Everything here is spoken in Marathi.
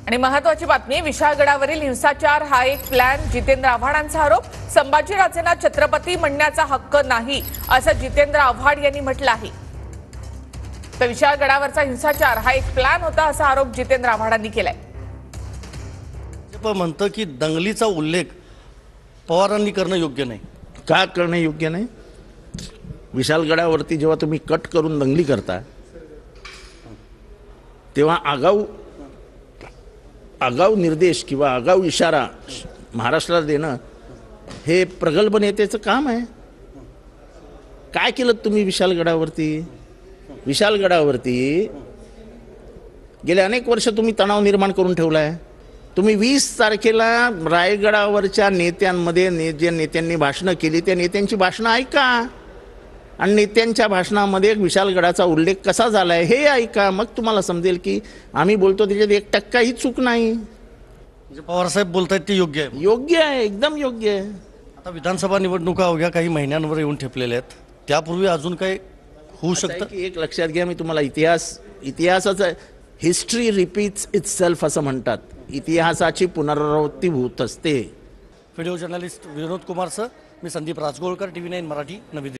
आणि महत्त्वाची बातमी, विशाळगडावरील हिंसाचार हा एक प्लॅन, जितेंद्र आव्हाडांचा आरोप. संभाजीराजेंना छत्रपती म्हणण्याचा हक्क नाही असं जितेंद्र आव्हाड यांनी म्हटलं आहे. तर विशाळगडावरचा हिंसाचार हा एक प्लॅन होता असा आरोप जितेंद्र आव्हाडांनी केलाय. भाजप म्हणतं की दंगलीचा उल्लेख पवारांनी करणं योग्य नाही. का करणं योग्य नाही? विशाळगडावरती जेव्हा तुम्ही कट करून दंगली करता तेव्हा आगाऊ निर्देश किंवा आगाऊ इशारा महाराष्ट्राला देणं हे प्रगल्भ नेत्याचं काम आहे. काय केलं तुम्ही विशाळगडावरती? विशाळगडावरती गेले अनेक वर्ष तुम्ही तणाव निर्माण करून ठेवला आहे. तुम्ही 20 तारखेला रायगडावरच्या नेत्यांमध्ये जे नेत्यांनी भाषणं केली त्या नेत्यांची भाषणं ऐका आणि नेत्यांच्या भाषणामध्ये विशाळगडाचा उल्लेख कसा झाला आहे हे ऐका. मग तुम्हाला समजेल की आम्ही बोलतो त्याच्यात 1% ही चूक नाही. म्हणजे पवारसाहेब बोलतायत ते योग्य आहे. योग्य आहे, एकदम योग्य आहे. आता विधानसभा निवडणुका अवघ्या काही महिन्यांवर येऊन ठेपलेल्या आहेत. त्यापूर्वी अजून काही होऊ शकतं की एक लक्षात घ्या, मी तुम्हाला इतिहासाचा हिस्ट्री रिपीट्स इटसेल्फ असं म्हणतात. इतिहासाची पुनरावृत्ती होत असते. व्हिडिओ जर्नलिस्ट विनोद कुमारसह मी संदीप राजगोळकर, TV9 मराठी, नवी दिल्ली.